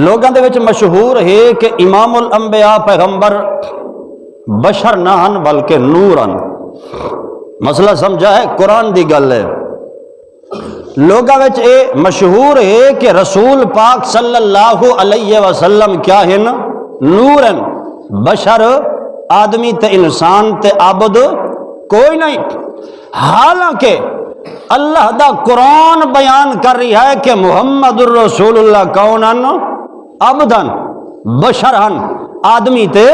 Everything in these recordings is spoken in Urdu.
لوگوں دے وچ مشہور ہے کہ امام الانبیاء پیغمبر بشر نہ ہن بلکہ نور ہن۔ مسئلہ سمجھا ہے، قرآن دی گل ہے۔ لوگاں وچ اے مشہور ہے کہ رسول پاک صلی اللہ علیہ وسلم کیا ہیں؟ نور ہیں۔ بشر آدمی تے انسان تے عبد کوئی نہیں۔ حالانکہ اللہ دا قرآن بیان کر رہی ہے کہ محمد الرسول اللہ کون ہن؟ عبد ہن، بشر ہن، آدمی تے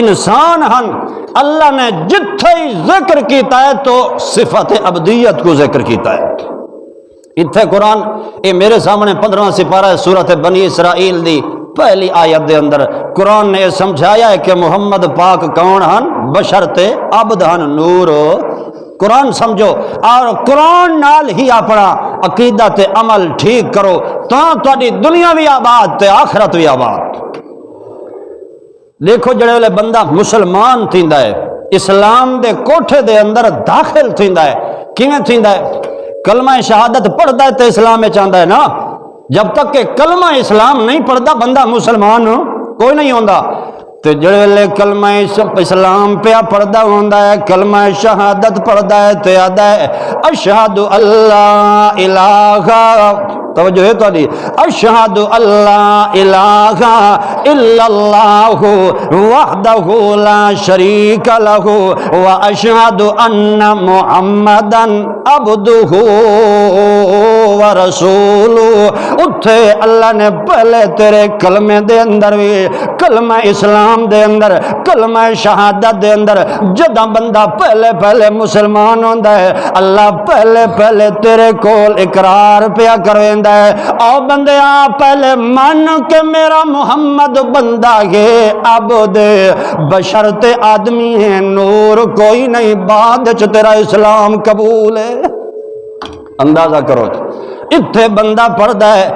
انسان ہن۔ اللہ نے جتھے ذکر کیتا ہے تو صفت عبدیت کو ذکر کیتا ہے۔ اتھے قرآن اے میرے سامنے 15واں سپارہ ہے سورۃ بنی اسرائیل دی پہلی آیت دے اندر قرآن نے سمجھایا ہے کہ محمد پاک کون ہن؟ بشر تے عبد ہن، نور۔ قرآن سمجھو اور قرآن نال ہی اپنا عقیدہ تے عمل ٹھیک کرو تاں تہاڈی دنیا بھی آباد تے آخرت بھی آباد۔ دیکھو جڑے ویلے بندہ مسلمان تھیندا ہے، اسلام دے کوٹھے دے اندر داخل تھیندا ہے، کیویں تھیندا ہے؟ کلمہ شہادت پڑھدا ہے تے اسلام میں چاہندا ہے نا۔ جب تک کہ کلمہ اسلام نہیں پڑھدا بندہ مسلمان کوئی نہیں ہوندا۔ تے جڑے ویلے کلمہ اسلام پہ پڑھدا ہوندا ہے، کلمہ شہادت پڑھدا ہے تے آدا ہے اشہد اللہ الہ، توجہ ہے تہاڈی، اشہد اللہ الہ الا اللہ وحدہ لا شریک لہ واشہد ان محمدا عبدہ ورسولہ۔ اتھے اللہ نے پہلے تیرے کلمے دے اندر بھی، کلمہ اسلام دے اندر، کلمہ شہادت دے اندر جدہ بندہ پہلے مسلمان ہوندا ہے، اللہ پہلے تیرے کول اقرار پیا کرویندا ہے، او بندے آ پہلے مان کہ میرا محمد بندہ ہے، عبد بشر تے آدمی ہے، نور کوئی نہیں، بعد چ تیرا اسلام قبول ہے۔ اندازہ کرو، اتھے بندہ پڑھدا ہے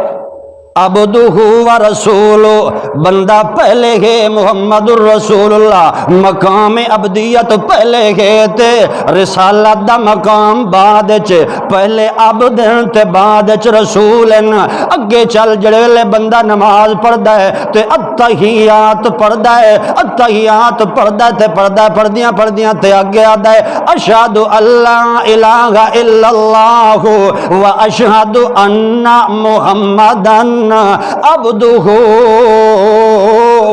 عبدہ و رسولہ، بندہ پہلے ہے محمد الرسول اللہ، مقام عبدیت پہلے ہے تے رسالت دا مقام بعد چ، پہلے عبد تے بعد چ رسول۔ اگے چل جڑے ویلے بندہ نماز پڑھدا ہے تے اتحیات پڑھدا ہے، اتحیات پڑھدا تے پڑھدیاں تے اگے آدا ہے اشہد اللہ الہ الا اللہ و اشہد ان محمدن عبدہ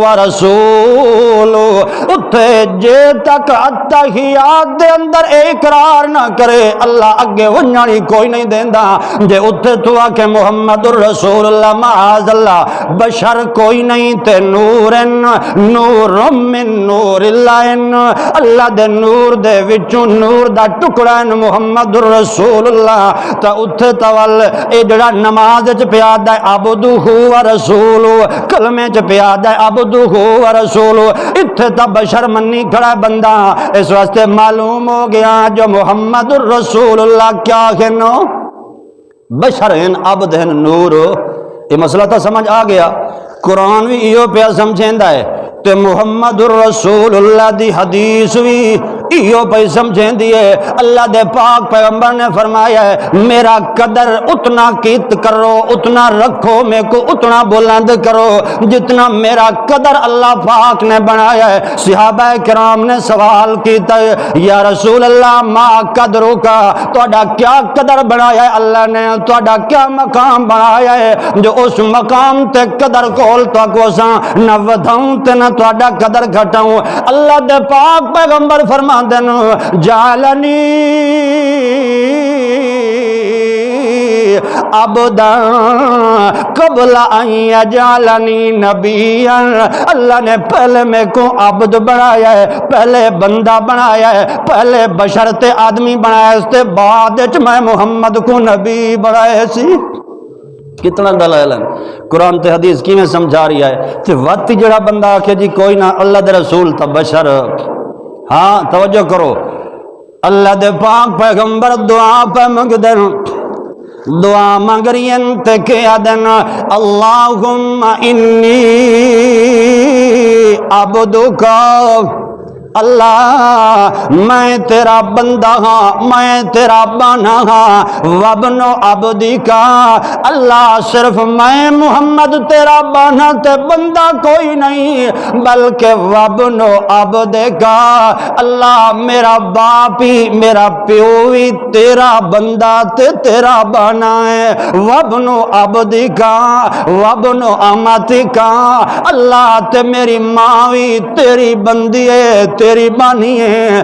ورسولہ۔ اتھے جے تک اتحیات دے اندر اقرار نہ کرے اللہ اگے ونجانی کوئی نہیں دیندا۔ جے اتھے تو آ کہ محمد الرسول اللہ، معاذ اللہ بشر کوئی نہیں تے نور من نور اللہ، اللہ دے نور دے وچوں نور دا ٹکڑا ہے محمد الرسول اللہ۔ تا اتھے تول اے جڑا نماز چ پیادا ہے عبدہ و رسولہ، کلمے چ پیادا ہے عبدہ و رسولہ، اتھے تا بشر منی کھڑا بندہ۔ اس واسطے معلوم ہو گیا جو محمد الرسول اللہ کیا ہے، نو بشر ہیں، عبد ہیں، نور۔ یہ مسئلہ تو سمجھ آ گیا۔ قرآن بھی ایو پیا سمجھیندا ہے تے محمد الرسول اللہ دی حدیث بھی ایو پہ سمجھیں دیئے۔ اللہ دے پاک پیغمبر نے فرمایا ہے میرا قدر اتنا کیت کرو، اتنا رکھو، میں کو اتنا بلند کرو جتنا میرا قدر اللہ پاک نے بنایا ہے۔ صحابہ کرام نے سوال کیتا ہے یا رسول اللہ ما قدرو کا، توڑا کیا قدر بنایا ہے اللہ نے، توڑا کیا مقام بنایا ہے جو اس مقام تے قدر کول تو کوساں نہ ودھاؤں تے نہ توڑا قدر گھٹاؤں۔ اللہ دے پاک پیغمبر فرما دن جعلنی عبدا قبل ان یجعلنی نبیا، اللہ نے پہلے میں کو عبد بنایا ہے، پہلے بندہ بنایا ہے، پہلے بشر تے آدمی بنایا ہے، اس تے بعد میں محمد کو نبی بنایا سی۔ کتنا دلائل ہے قرآن تے حدیث کی میں سمجھا رہی ہے۔ تے وقت جڑا بندہ آکھے جی کوئی نہ اللہ دے رسول تا بشر، ہاں توجہ کرو، اللہ دے پاک پیغمبر دعا پہ منگ دن، دعا مانگ رہی تے کیا دن اللہم انی عبدک اللہ میں تیرا بندہ ہاں، میں تیرا بانا ہاں، وابن عبدی کا اللہ صرف میں محمد تیرا بانا تے بندہ کوئی نہیں، بلکہ وابن عبدی کا اللہ میرا باپ ہی میرا پیو بھی تیرا بندہ تے تیرا بانا ہے، وابن عبدی کا وابن امتی کا اللہ تے میری ماں بھی تیری بندی ہے تیری بانی ہے۔